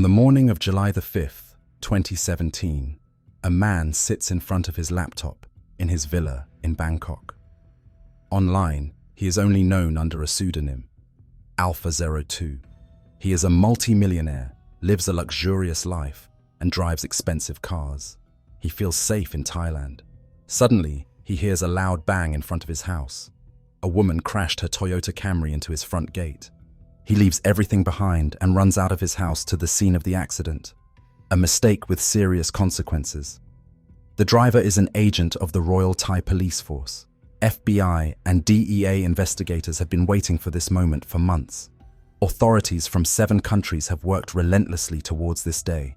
On the morning of July the 5th, 2017, a man sits in front of his laptop in his villa in Bangkok. Online, he is only known under a pseudonym, Alpha02. He is a multi-millionaire, lives a luxurious life, and drives expensive cars. He feels safe in Thailand. Suddenly, he hears a loud bang in front of his house. A woman crashed her Toyota Camry into his front gate. He leaves everything behind and runs out of his house to the scene of the accident. A mistake with serious consequences. The driver is an agent of the Royal Thai Police Force. FBI and DEA investigators have been waiting for this moment for months. Authorities from 7 countries have worked relentlessly towards this day.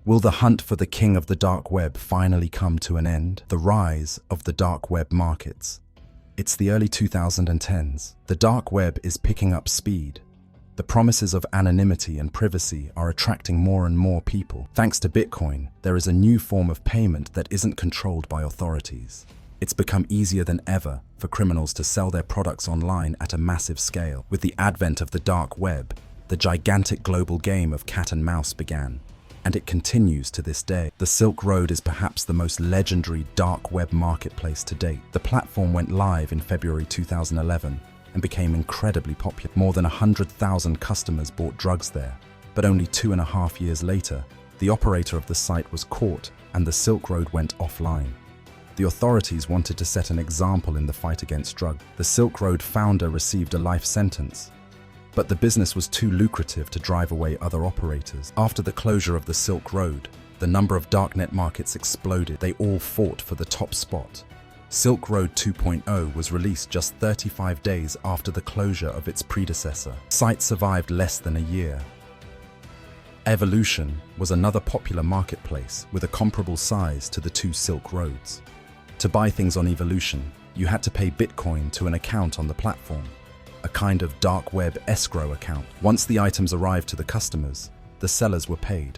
Will the hunt for the king of the dark web finally come to an end? The rise of the dark web markets. It's the early 2010s. The dark web is picking up speed. The promises of anonymity and privacy are attracting more and more people. Thanks to Bitcoin, there is a new form of payment that isn't controlled by authorities. It's become easier than ever for criminals to sell their products online at a massive scale. With the advent of the dark web, the gigantic global game of cat and mouse began. And it continues to this day. The Silk Road is perhaps the most legendary dark web marketplace to date. The platform went live in February 2011 and became incredibly popular. More than 100,000 customers bought drugs there. But only 2.5 years later, the operator of the site was caught and the Silk Road went offline. The authorities wanted to set an example in the fight against drugs. The Silk Road founder received a life sentence. But the business was too lucrative to drive away other operators. After the closure of the Silk Road, the number of darknet markets exploded. They all fought for the top spot. Silk Road 2.0 was released just 35 days after the closure of its predecessor. The site survived less than a year. Evolution was another popular marketplace with a comparable size to the 2 Silk Roads. To buy things on Evolution, you had to pay Bitcoin to an account on the platform, a kind of dark web escrow account. Once the items arrived to the customers, the sellers were paid.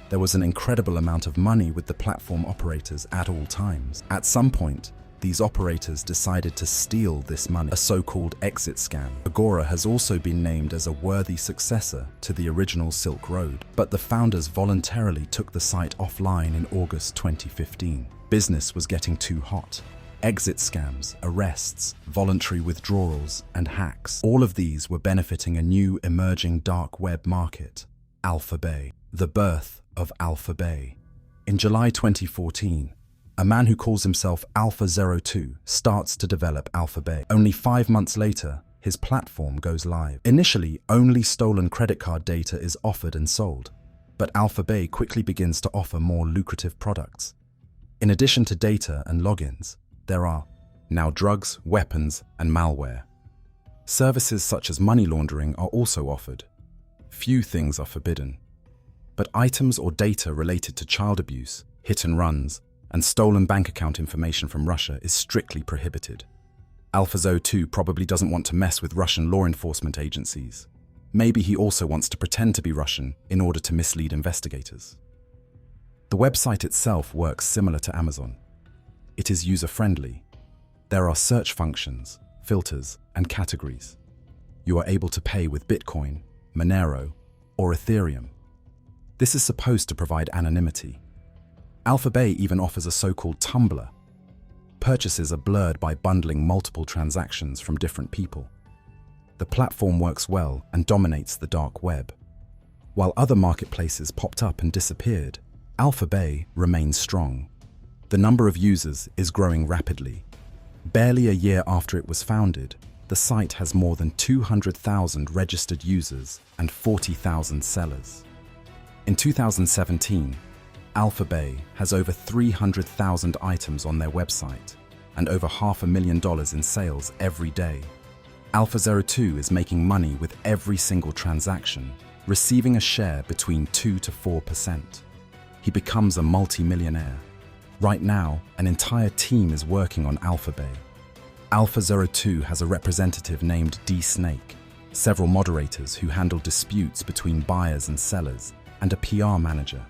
There was an incredible amount of money with the platform operators at all times. At some point, these operators decided to steal this money, a so-called exit scam. Agora has also been named as a worthy successor to the original Silk Road, but the founders voluntarily took the site offline in August 2015. Business was getting too hot. Exit scams, arrests, voluntary withdrawals, and hacks. All of these were benefiting a new emerging dark web market, Alphabay. The birth of Alphabay. In July 2014, a man who calls himself Alpha02 starts to develop Alphabay. Only 5 months later, his platform goes live. Initially, only stolen credit card data is offered and sold, but Alphabay quickly begins to offer more lucrative products. In addition to data and logins, there are now drugs, weapons, and malware. Services such as money laundering are also offered. Few things are forbidden, but items or data related to child abuse, hit and runs, and stolen bank account information from Russia is strictly prohibited. Alpha02 probably doesn't want to mess with Russian law enforcement agencies. Maybe he also wants to pretend to be Russian in order to mislead investigators. The website itself works similar to Amazon. It is user-friendly. There are search functions, filters, and categories. You are able to pay with Bitcoin, Monero, or Ethereum. This is supposed to provide anonymity. Alphabay even offers a so-called tumbler. Purchases are blurred by bundling multiple transactions from different people. The platform works well and dominates the dark web. While other marketplaces popped up and disappeared, Alphabay remains strong. The number of users is growing rapidly. Barely a year after it was founded, the site has more than 200,000 registered users and 40,000 sellers. In 2017, Alphabay has over 300,000 items on their website and over $500,000 in sales every day. Alpha02 is making money with every single transaction, receiving a share between 2 to 4%. He becomes a multi-millionaire. Right now, an entire team is working on Alphabay. Alpha02 has a representative named D-Snake, several moderators who handle disputes between buyers and sellers, and a PR manager.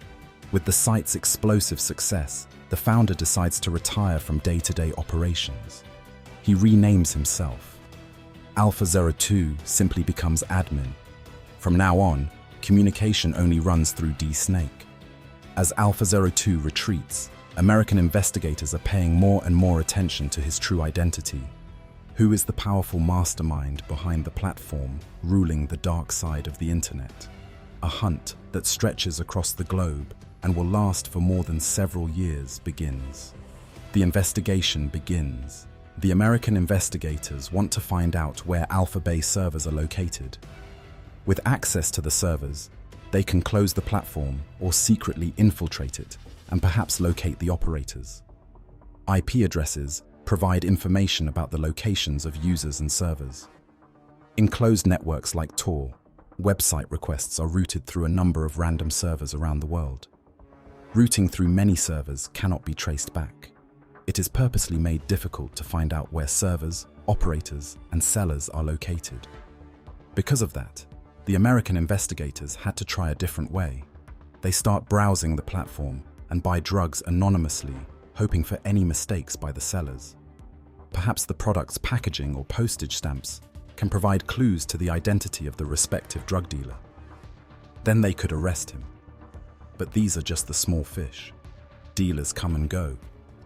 With the site's explosive success, the founder decides to retire from day-to-day operations. He renames himself. Alpha02 simply becomes admin. From now on, communication only runs through D-Snake. As Alpha 02 retreats, American investigators are paying more and more attention to his true identity. Who is the powerful mastermind behind the platform ruling the dark side of the internet? A hunt that stretches across the globe and will last for more than several years begins. The investigation begins. The American investigators want to find out where Alpha Bay servers are located. With access to the servers, they can close the platform or secretly infiltrate it and perhaps locate the operators. IP addresses provide information about the locations of users and servers. In closed networks like Tor, website requests are routed through a number of random servers around the world. Routing through many servers cannot be traced back. It is purposely made difficult to find out where servers, operators, and sellers are located. Because of that, the American investigators had to try a different way. They start browsing the platform and buy drugs anonymously, hoping for any mistakes by the sellers. Perhaps the product's packaging or postage stamps can provide clues to the identity of the respective drug dealer. Then they could arrest him. But these are just the small fish. Dealers come and go.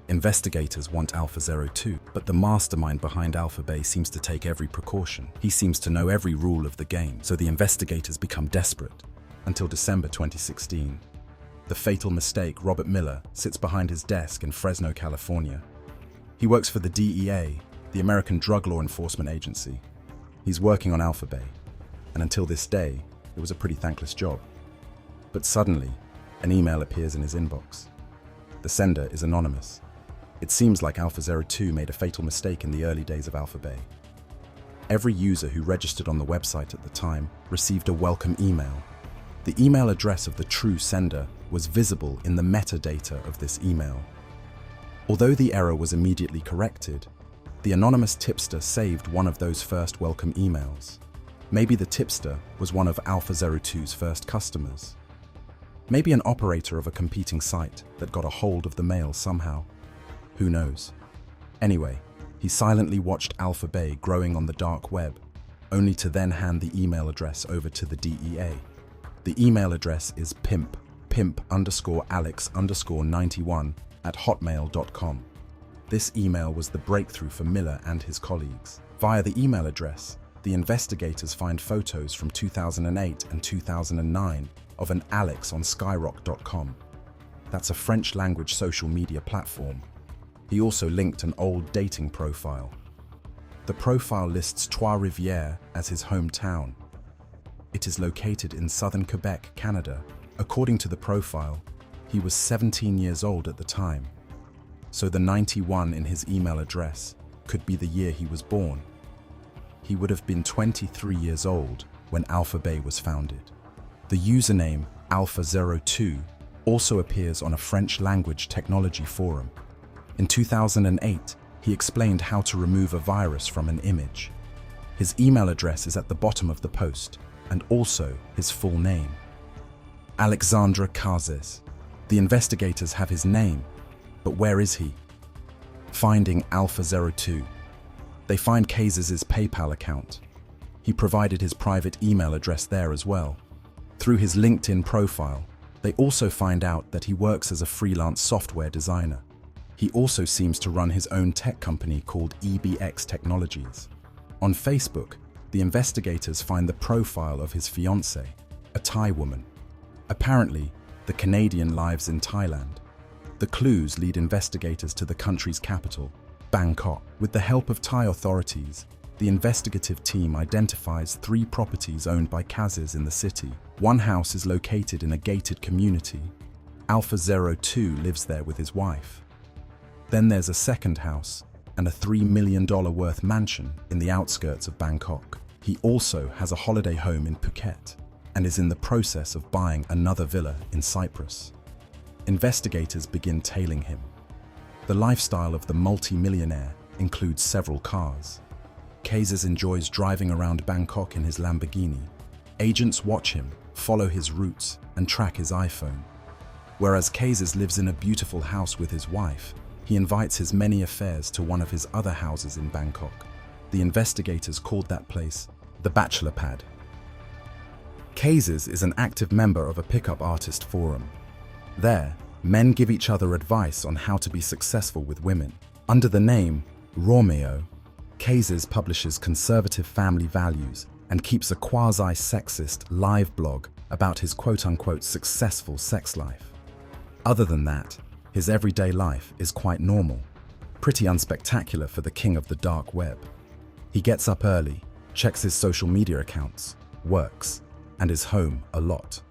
Investigators want Alpha 02, but the mastermind behind Alpha Bay seems to take every precaution. He seems to know every rule of the game, so the investigators become desperate. Until December 2016. The fatal mistake, Robert Miller sits behind his desk in Fresno, California. He works for the DEA, the American Drug Law Enforcement Agency. He's working on Alpha Bay, and until this day, it was a pretty thankless job. But suddenly, an email appears in his inbox. The sender is anonymous. It seems like Alpha 02 made a fatal mistake in the early days of Alpha Bay. Every user who registered on the website at the time received a welcome email. The email address of the true sender was visible in the metadata of this email. Although the error was immediately corrected, the anonymous tipster saved one of those first welcome emails. Maybe the tipster was one of Alpha 02's first customers. Maybe an operator of a competing site that got a hold of the mail somehow. Who knows? Anyway, he silently watched Alpha Bay growing on the dark web, only to then hand the email address over to the DEA. The email address is pimp_alex_91@hotmail.com. This email was the breakthrough for Miller and his colleagues. Via the email address, the investigators find photos from 2008 and 2009 of an Alex on skyrock.com. That's a French-language social media platform. He also linked an old dating profile. The profile lists Trois-Rivières as his hometown. It is located in southern Quebec, Canada. According to the profile, he was 17 years old at the time. So the 91 in his email address could be the year he was born. He would have been 23 years old when Alpha Bay was founded. The username Alpha02 also appears on a French-language technology forum. In 2008, he explained how to remove a virus from an image. His email address is at the bottom of the post, and also his full name. Alexandre Cazes. The investigators have his name, but where is he? Finding Alpha 02. They find Cazes' PayPal account. He provided his private email address there as well. Through his LinkedIn profile, they also find out that he works as a freelance software designer. He also seems to run his own tech company called EBX Technologies. On Facebook, the investigators find the profile of his fiancée, a Thai woman. Apparently, the Canadian lives in Thailand. The clues lead investigators to the country's capital, Bangkok. With the help of Thai authorities, the investigative team identifies 3 properties owned by Cazes in the city. One house is located in a gated community. Alpha 02 lives there with his wife. Then there's a second house and a $3 million worth mansion in the outskirts of Bangkok. He also has a holiday home in Phuket and is in the process of buying another villa in Cyprus. Investigators begin tailing him. The lifestyle of the multi-millionaire includes several cars. Cazes enjoys driving around Bangkok in his Lamborghini. Agents watch him, follow his routes, and track his iPhone. Whereas Cazes lives in a beautiful house with his wife, he invites his many affairs to one of his other houses in Bangkok. The investigators called that place the Bachelor Pad. Kazes is an active member of a pickup artist forum. There, men give each other advice on how to be successful with women. Under the name Romeo, Kazes publishes conservative family values and keeps a quasi-sexist live blog about his quote-unquote successful sex life. Other than that, his everyday life is quite normal, pretty unspectacular for the king of the dark web. He gets up early, checks his social media accounts, works, and is home a lot.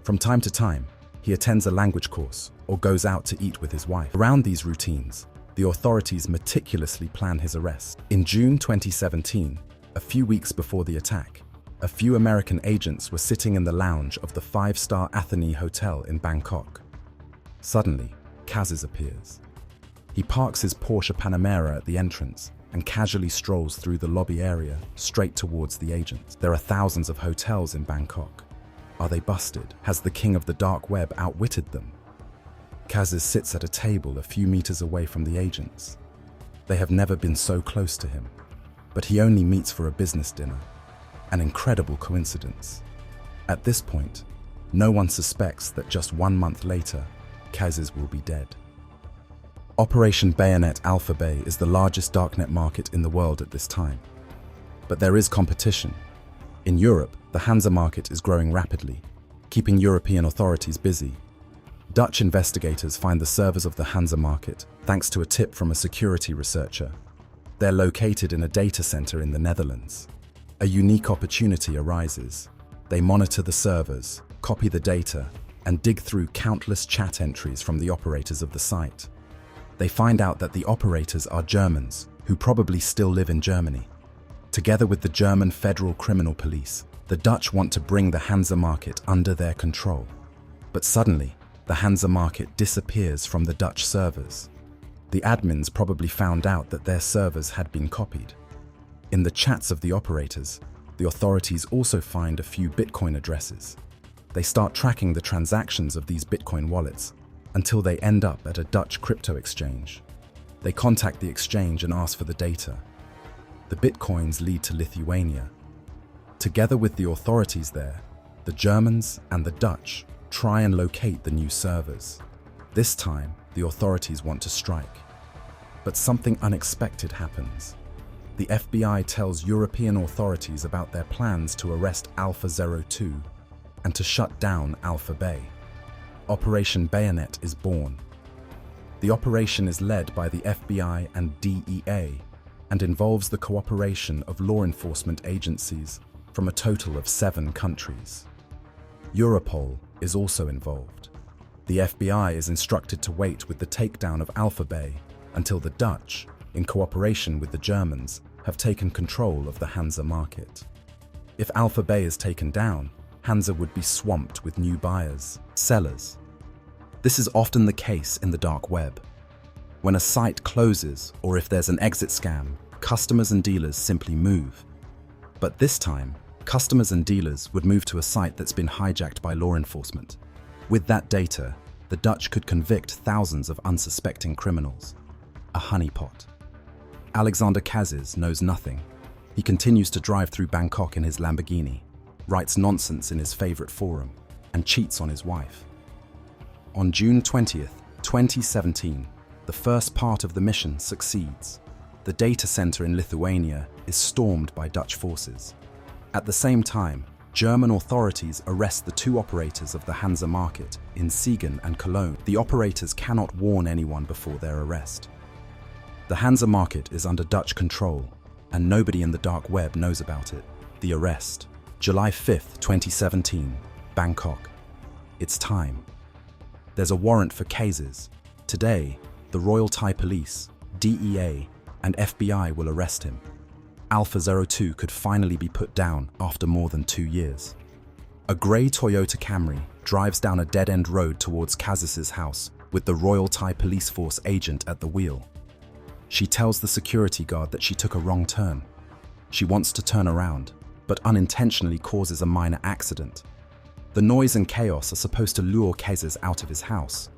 From time to time, he attends a language course or goes out to eat with his wife. Around these routines, the authorities meticulously plan his arrest. In June 2017, a few weeks before the attack, a few American agents were sitting in the lounge of the five-star Athene Hotel in Bangkok. Suddenly, Kazes appears. He parks his Porsche Panamera at the entrance and casually strolls through the lobby area straight towards the agents. There are thousands of hotels in Bangkok. Are they busted? Has the king of the dark web outwitted them? Kazes sits at a table a few meters away from the agents. They have never been so close to him, but he only meets for a business dinner. An incredible coincidence. At this point, no one suspects that just 1 month later, Kazes will be dead. Operation Bayonet Alpha Bay is the largest darknet market in the world at this time. But there is competition. In Europe, the Hansa market is growing rapidly, keeping European authorities busy. Dutch investigators find the servers of the Hansa market thanks to a tip from a security researcher. They're located in a data center in the Netherlands. A unique opportunity arises. They monitor the servers, copy the data, and dig through countless chat entries from the operators of the site. They find out that the operators are Germans, who probably still live in Germany. Together with the German Federal Criminal Police, the Dutch want to bring the Hansa market under their control. But suddenly, the Hansa market disappears from the Dutch servers. The admins probably found out that their servers had been copied. In the chats of the operators, the authorities also find a few Bitcoin addresses. They start tracking the transactions of these Bitcoin wallets until they end up at a Dutch crypto exchange. They contact the exchange and ask for the data. The Bitcoins lead to Lithuania. Together with the authorities there, the Germans and the Dutch try and locate the new servers. This time, the authorities want to strike. But something unexpected happens. The FBI tells European authorities about their plans to arrest Alpha 02 and to shut down Alpha Bay. Operation Bayonet is born. The operation is led by the FBI and DEA and involves the cooperation of law enforcement agencies from a total of 7 countries. Europol is also involved. The FBI is instructed to wait with the takedown of Alpha Bay until the Dutch, in cooperation with the Germans, have taken control of the Hansa market. If Alpha Bay is taken down, Hansa would be swamped with new buyers, sellers. This is often the case in the dark web. When a site closes or if there's an exit scam, customers and dealers simply move. But this time, customers and dealers would move to a site that's been hijacked by law enforcement. With that data, the Dutch could convict thousands of unsuspecting criminals. A honeypot. Alexander Kazes knows nothing. He continues to drive through Bangkok in his Lamborghini, writes nonsense in his favorite forum, and cheats on his wife. On June 20th, 2017, the first part of the mission succeeds. The data center in Lithuania is stormed by Dutch forces. At the same time, German authorities arrest the 2 operators of the Hansa market in Siegen and Cologne. The operators cannot warn anyone before their arrest. The Hansa market is under Dutch control, and nobody in the dark web knows about it. The arrest. July 5th, 2017, Bangkok. It's time. There's a warrant for Kazes. Today, the Royal Thai Police, DEA, and FBI will arrest him. Alpha 02 could finally be put down after more than 2 years. A grey Toyota Camry drives down a dead-end road towards Kazes' house with the Royal Thai Police Force agent at the wheel. She tells the security guard that she took a wrong turn. She wants to turn around, but unintentionally causes a minor accident. The noise and chaos are supposed to lure Kazes out of his house.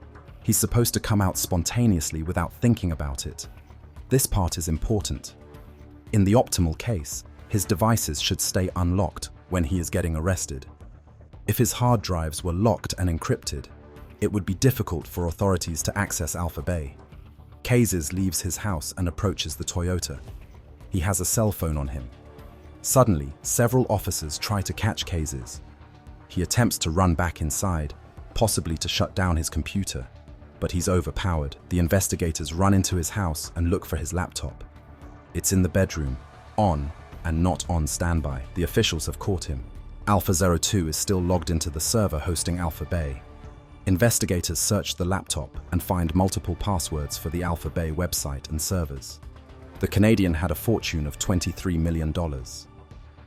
He's supposed to come out spontaneously without thinking about it. This part is important. In the optimal case, his devices should stay unlocked when he is getting arrested. If his hard drives were locked and encrypted, it would be difficult for authorities to access Alpha Bay. Kazes leaves his house and approaches the Toyota. He has a cell phone on him. Suddenly, several officers try to catch Kazes. He attempts to run back inside, possibly to shut down his computer, but he's overpowered. The investigators run into his house and look for his laptop. It's in the bedroom, on and not on standby. The officials have caught him. Alpha 02 is still logged into the server hosting Alpha Bay. Investigators search the laptop and find multiple passwords for the Alpha Bay website and servers. The Canadian had a fortune of $23 million.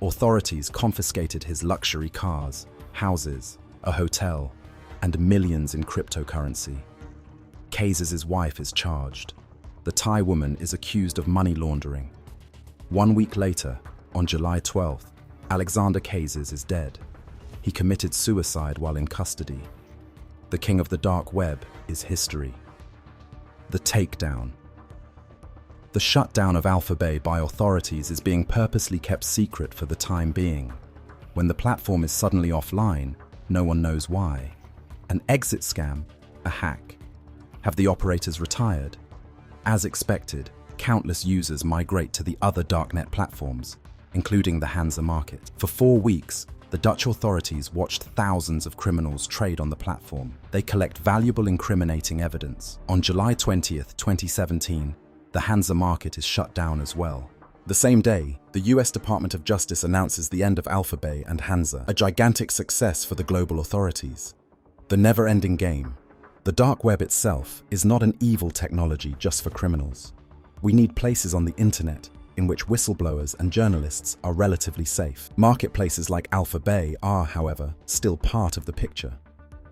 Authorities confiscated his luxury cars, houses, a hotel, and millions in cryptocurrency. Kazes' wife is charged. The Thai woman is accused of money laundering. 1 week later, on July 12th, Alexander Kazes is dead. He committed suicide while in custody. The king of the dark web is history. The takedown. The shutdown of Alpha Bay by authorities is being purposely kept secret for the time being. When the platform is suddenly offline, no one knows why. An exit scam, a hack. Have the operators retired? As expected, countless users migrate to the other darknet platforms, including the Hansa market. For 4 weeks, the Dutch authorities watched thousands of criminals trade on the platform. They collect valuable incriminating evidence. On July 20th, 2017, the Hansa market is shut down as well. The same day, the US Department of Justice announces the end of Alpha Bay and Hansa, a gigantic success for the global authorities. The never-ending game. The dark web itself is not an evil technology just for criminals. We need places on the internet in which whistleblowers and journalists are relatively safe. Marketplaces like Alpha Bay are, however, still part of the picture.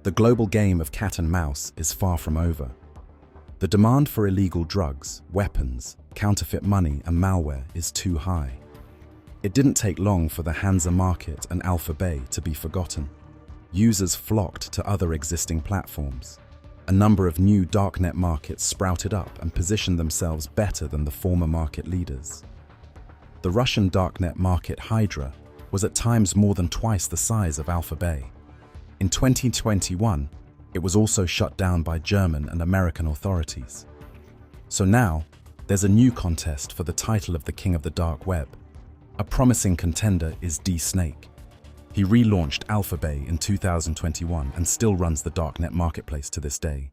The global game of cat and mouse is far from over. The demand for illegal drugs, weapons, counterfeit money and malware is too high. It didn't take long for the Hansa market and Alpha Bay to be forgotten. Users flocked to other existing platforms. A number of new darknet markets sprouted up and positioned themselves better than the former market leaders. The Russian darknet market Hydra was at times more than twice the size of Alpha Bay. In 2021, it was also shut down by German and American authorities. So now, there's a new contest for the title of the King of the Dark Web. A promising contender is D-Snake. He relaunched Alpha Bay in 2021 and still runs the darknet marketplace to this day.